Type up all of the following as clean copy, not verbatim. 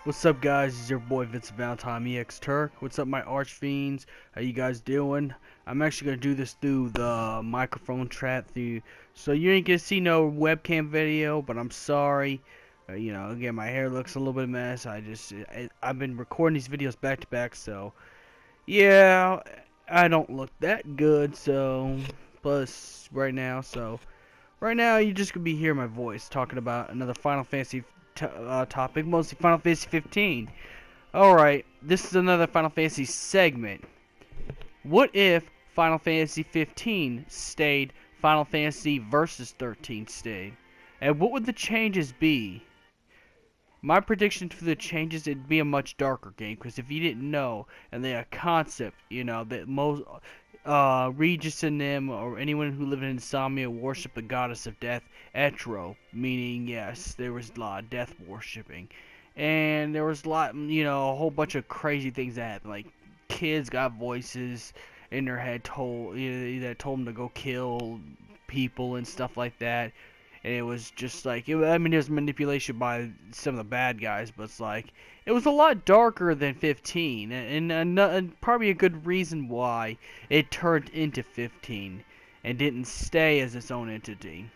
What's up, guys? It's your boy Vince Valentine, XIII. What's up, my arch fiends? How you guys doing? I'm actually gonna do this through the microphone trap so you ain't gonna see no webcam video, but I'm sorry. You know, again, my hair looks a little bit of a mess. I've been recording these videos back to back, so yeah, I don't look that good. So plus right now, you're just gonna be hearing my voice talking about another Final Fantasy topic, mostly Final Fantasy 15. Alright, this is another Final Fantasy segment. What if Final Fantasy 15 stayed, Final Fantasy Versus 13 stayed? And what would the changes be? My prediction for the changes, it'd be a much darker game, because if you didn't know, and they a concept, you know, that most Regis and them, or anyone who lived in Insomnia, worship the goddess of death, Etro, meaning, yes, there was a lot of death worshipping. And there was a lot, you know, a whole bunch of crazy things that happened, like, kids got voices in their head that told them to go kill people and stuff like that. And it was just like, I mean, it was manipulation by some of the bad guys, but it's like, it was a lot darker than 15, and probably a good reason why it turned into 15 and didn't stay as its own entity.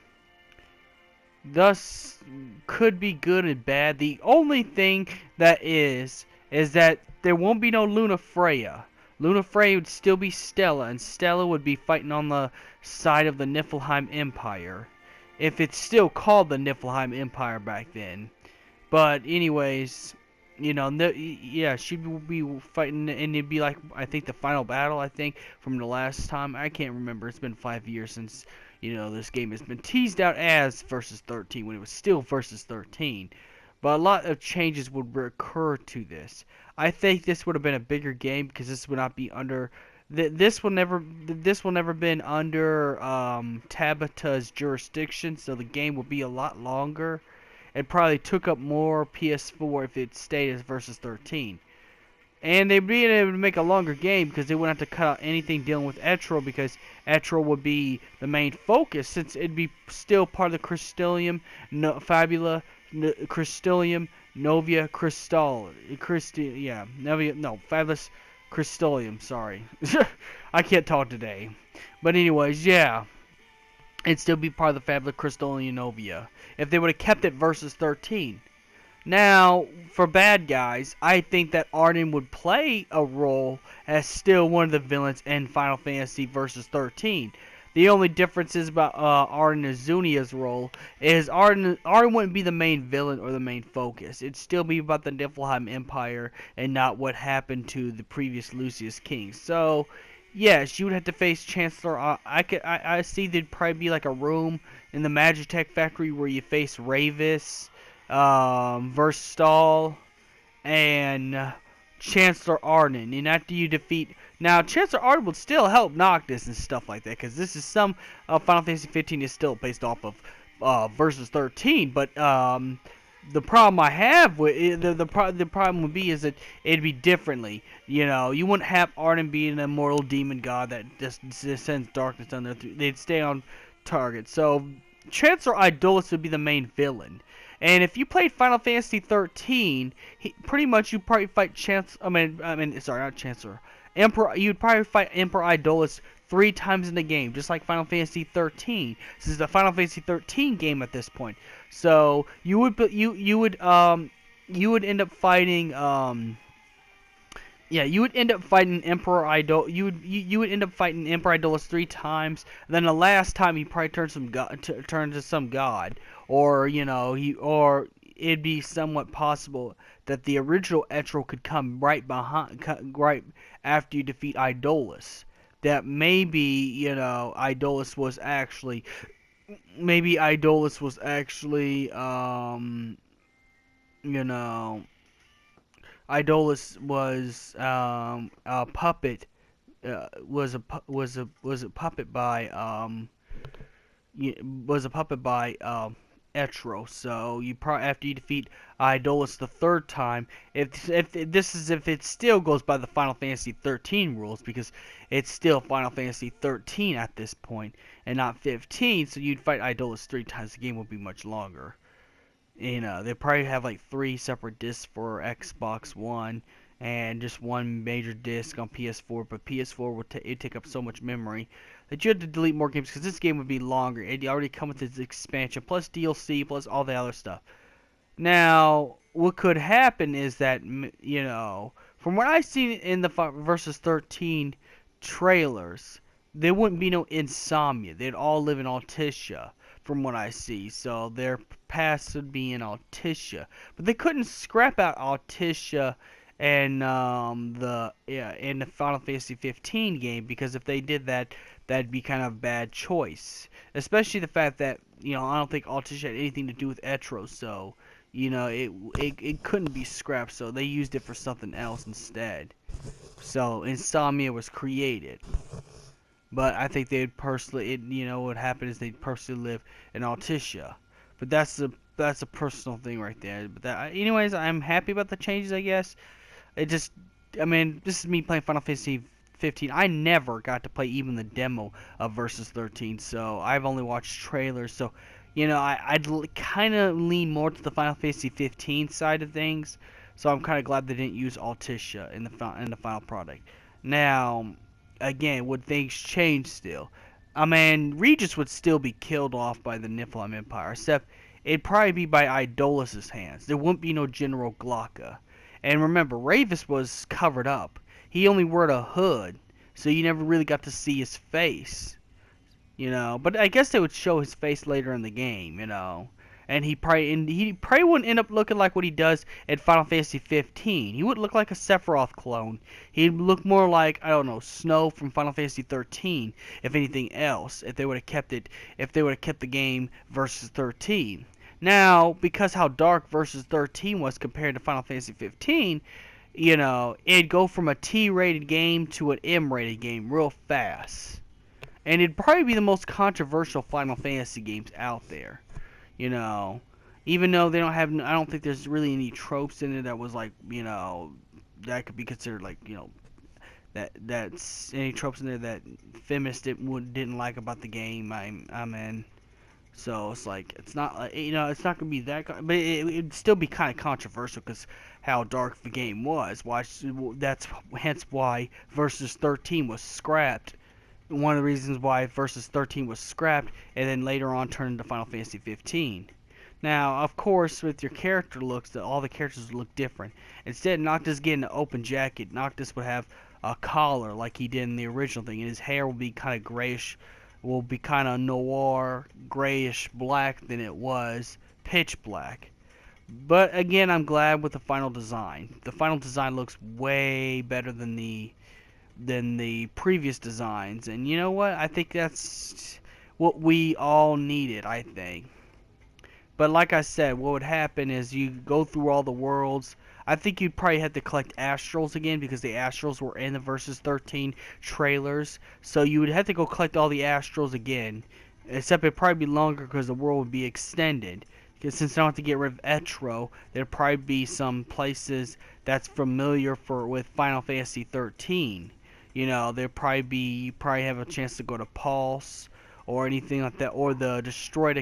Thus, could be good and bad. The only thing that is that there won't be no Luna Freya. Luna Freya would still be Stella, and Stella would be fighting on the side of the Niflheim Empire. If it's still called the Niflheim Empire back then. But anyways, you know, yeah, she would be fighting, and it'd be like, I think the final battle, I think, from the last time. I can't remember. It's been 5 years since, you know, this game has been teased out as Versus 13, when it was still Versus 13. But a lot of changes would recur to this. I think this would have been a bigger game, because this would not be under... This will never been under Tabata's jurisdiction, so the game will be a lot longer. It probably took up more PS4 if it stayed as Versus 13. And they'd be able to make a longer game because they wouldn't have to cut out anything dealing with Etro, because Etro would be the main focus, since it'd be still part of the Crystallium, Fabula, Crystallium, Novia, Fabulous Crystallium, sorry. I can't talk today. But anyways, yeah. It'd still be part of the Fabulous Crystallium Novia if they would have kept it Versus 13. Now, for bad guys, I think that Arden would play a role as still one of the villains in Final Fantasy Versus 13. The only difference is about Arden Azunia's role is Arden wouldn't be the main villain or the main focus. It'd still be about the Niflheim Empire and not what happened to the previous Lucius King. So, yes, you would have to face Chancellor. I see there'd probably be like a room in the Magitech factory where you face Ravis, Verstal, and Chancellor Arden. And after you defeat... Now, Chancellor Arden would still help Noctis and stuff like that, because this is some... Final Fantasy 15 is still based off of Versus 13, but the problem I have with the problem would be is that it'd be differently. You know, you wouldn't have Arden be an immortal demon god that just sends darkness on there. They'd stay on target. So Chancellor Idolus would be the main villain. And if you played Final Fantasy 13, pretty much you'd probably fight sorry, not Chancellor. Emperor. You'd probably fight Emperor Idolus 3 times in the game, just like Final Fantasy 13. This is the Final Fantasy 13 game at this point. So you would end up fighting you would end up fighting Emperor Idol. You would end up fighting Emperor Idolus 3 times. Then the last time he probably turned to some god, or you know or it'd be somewhat possible that the original Etro could come right after you defeat Idolus. That maybe, you know, Idolus was actually, you know, Idolus was a puppet, was a puppet by Etro. So you probably after you defeat Idolus the third time, if it still goes by the Final Fantasy 13 rules, because it's still Final Fantasy 13 at this point and not 15. So you'd fight Idolus 3 times. The game would be much longer. You know, they probably have like 3 separate discs for Xbox One and just one major disc on PS4. But PS4 would it'd take up so much memory that you had to delete more games because this game would be longer. It already come with its expansion plus DLC plus all the other stuff. Now, what could happen is that, you know, from what I've seen in the Versus 13 trailers, there wouldn't be no Insomnia. They'd all live in Altissia, from what I see. So their past would be in Altissia. But they couldn't scrap out Altissia and in the Final Fantasy 15 game, because if they did that, that'd be kind of a bad choice. Especially the fact that, you know, I don't think Altissia had anything to do with Etro, so you know, it couldn't be scrapped, so they used it for something else instead. So Insomnia was created, but I think they'd personally, you know, what happened is they'd personally live in Altissia. But that's a personal thing right there. But anyways, I'm happy about the changes, I guess. It just, I mean, this is me playing Final Fantasy 15. I never got to play even the demo of Versus 13, so I've only watched trailers. So you know, I'd kind of lean more to the Final Fantasy 15 side of things, so I'm kind of glad they didn't use Altissia in the final product. Now, again, would things change still? I mean, Regis would still be killed off by the Niflheim Empire, except it'd probably be by Idolus's hands. There wouldn't be no General Glocka. And remember, Ravis was covered up. He only wore a hood, so you never really got to see his face. You know, but I guess they would show his face later in the game, you know. And he probably wouldn't end up looking like what he does in Final Fantasy 15. He would look like a Sephiroth clone. He'd look more like, I don't know, Snow from Final Fantasy 13, if anything else, if they would have kept the game Versus 13. Now, because how dark Versus 13 was compared to Final Fantasy 15, you know, it'd go from a T-rated game to an M-rated game real fast. And it'd probably be the most controversial Final Fantasy games out there. You know, even though they don't have, I don't think there's really any tropes in it that was like, you know, that could be considered like, you know, that's any tropes in there that feminists didn't like about the game. I'm in. So it's like, it's not, you know, it's not gonna be that, but it'd still be kind of controversial because how dark the game was. That's hence why Versus 13 was scrapped. One of the reasons why Versus 13 was scrapped and then later on turned into Final Fantasy 15. Now, of course, with your character looks, all the characters would look different. Instead of Noctis getting an open jacket, Noctis would have a collar like he did in the original thing, and his hair will be kind of grayish, will be kind of noir, grayish black than it was pitch black. But again, I'm glad with the final design. The final design looks way better than the previous designs, and you know what, I think that's what we all needed, I think. But like I said, what would happen is you go through all the worlds. I think you'd probably have to collect Astrals again, because the Astrals were in the Versus 13 trailers, so you would have to go collect all the Astrals again, except it'd probably be longer because the world would be extended. Because since I don't have to get rid of Etro, there'd probably be some places that's familiar with Final Fantasy 13. You know, you probably have a chance to go to Pulse or anything like that, or the destroyed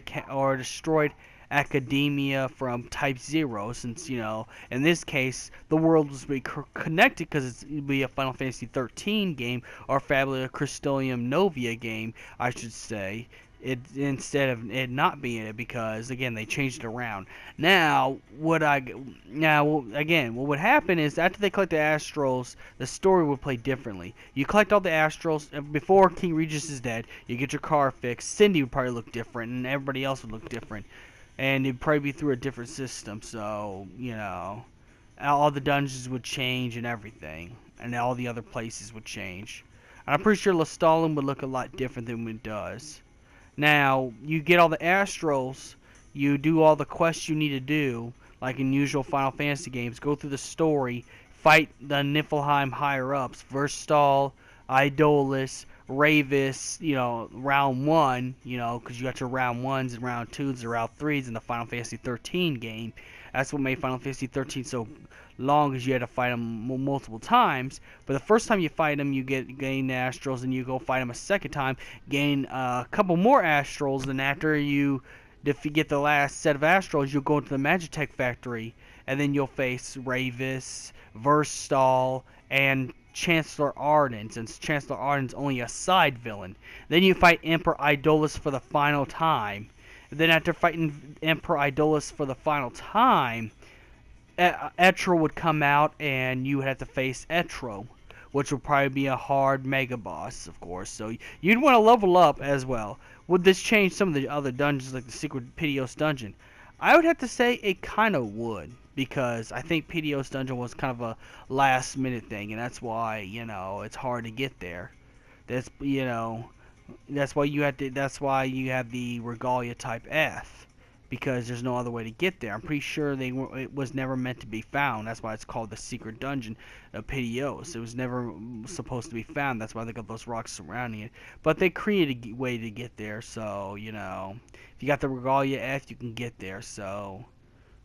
Academia from Type 0, since, you know, in this case, the world will be connected because it'll be a Final Fantasy 13 game, or Fabula Crystalium Novia game, I should say. Instead of it not being it, because again they changed it around. Now what would happen is after they collect the Astrals, the story would play differently. You collect all the Astrals before King Regis is dead. You get your car fixed. Cindy would probably look different, and everybody else would look different, and it'd probably be through a different system. So you know, all the dungeons would change and everything, and all the other places would change. And I'm pretty sure Lestalin would look a lot different than it does. Now, you get all the Astrals, you do all the quests you need to do, like in usual Final Fantasy games, go through the story, fight the Niflheim higher-ups, Verstal, Idolus, Ravis, round one, because you got your round ones and round twos and round threes in the Final Fantasy 13 game. That's what made Final Fantasy 13 so long, as you had to fight them multiple times. But the first time you fight them, you gain Astrals, and you go fight them a second time, gain a couple more Astrals, and after you get the last set of Astrals, you'll go into the Magitech factory, and then you'll face Ravis, Verstal, and Chancellor Arden, since Chancellor Arden's only a side villain. Then you fight Emperor Idolus for the final time. And then after fighting Emperor Idolus for the final time, Etro would come out, and you would have to face Etro, which would probably be a hard mega boss, of course. So you'd want to level up as well. Would this change some of the other dungeons, like the Secret Piteos dungeon? I would have to say it kind of would, because I think Piteos dungeon was kind of a last minute thing, and that's why, it's hard to get there. That's that's why you have the Regalia type F, because there's no other way to get there. I'm pretty sure it was never meant to be found. That's why it's called the secret dungeon of Piteos. It was never supposed to be found. That's why they got those rocks surrounding it. But they created a way to get there. So if you got the Regalia F, you can get there. So,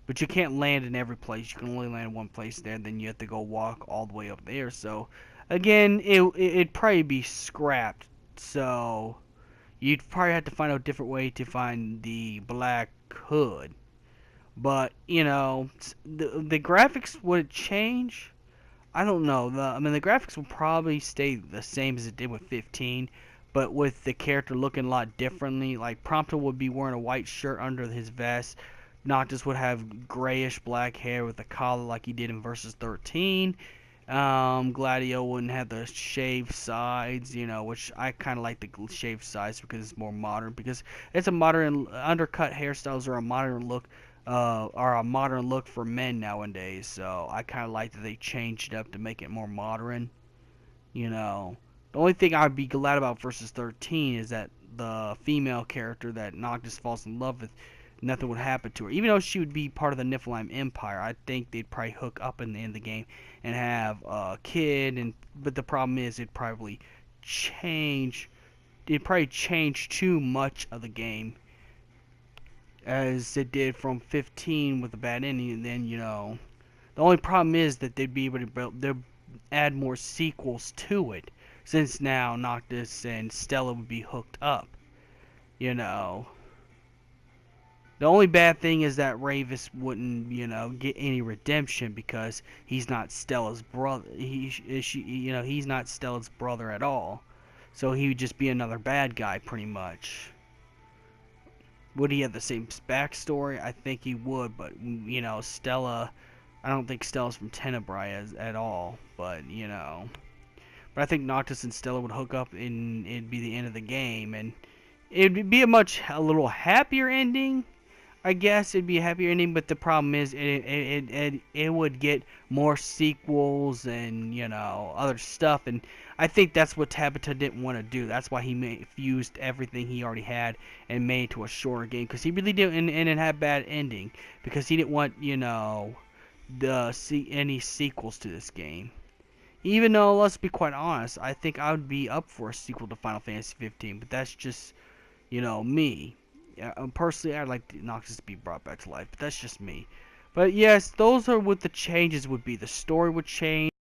but you can't land in every place. You can only land in one place there. Then you have to go walk all the way up there. So, again, it'd probably be scrapped. So you'd probably have to find a different way to find the Black Hood. But, the graphics, would it change? I don't know. The graphics will probably stay the same as it did with 15, but with the character looking a lot differently. Like, Prompto would be wearing a white shirt under his vest. Noctis would have grayish black hair with a collar like he did in Versus 13. Gladio wouldn't have the shaved sides, which I kind of like the shaved sides because it's more modern. Because it's a modern, undercut hairstyles are a modern look for men nowadays. So I kind of like that they changed it up to make it more modern. The only thing I'd be glad about Versus 13 is that the female character that Noctis falls in love with, nothing would happen to her. Even though she would be part of the Niflheim Empire, I think they'd probably hook up in the end of the game and have a kid. But the problem is, it'd probably change too much of the game, as it did from 15 with a bad ending. And then the only problem is that they'd be able to add more sequels to it, since now Noctis and Stella would be hooked up. The only bad thing is that Ravis wouldn't, get any redemption, because he's not Stella's brother. He's not Stella's brother at all. So he would just be another bad guy, pretty much. Would he have the same backstory? I think he would, but Stella, I don't think Stella's from Tenebrae at all. But but I think Noctis and Stella would hook up, and it'd be the end of the game, and it'd be a little happier ending. I guess it'd be a happier ending, but the problem is it would get more sequels and other stuff, and I think that's what Tabata didn't want to do. That's why he fused everything he already had and made it to a shorter game, because he really didn't, and it had bad ending, because he didn't want any sequels to this game. Even though, let's be quite honest, I think I would be up for a sequel to Final Fantasy 15, but that's just me. Personally, I'd like Noctis to be brought back to life, but that's just me. But yes, those are what the changes would be. The story would change.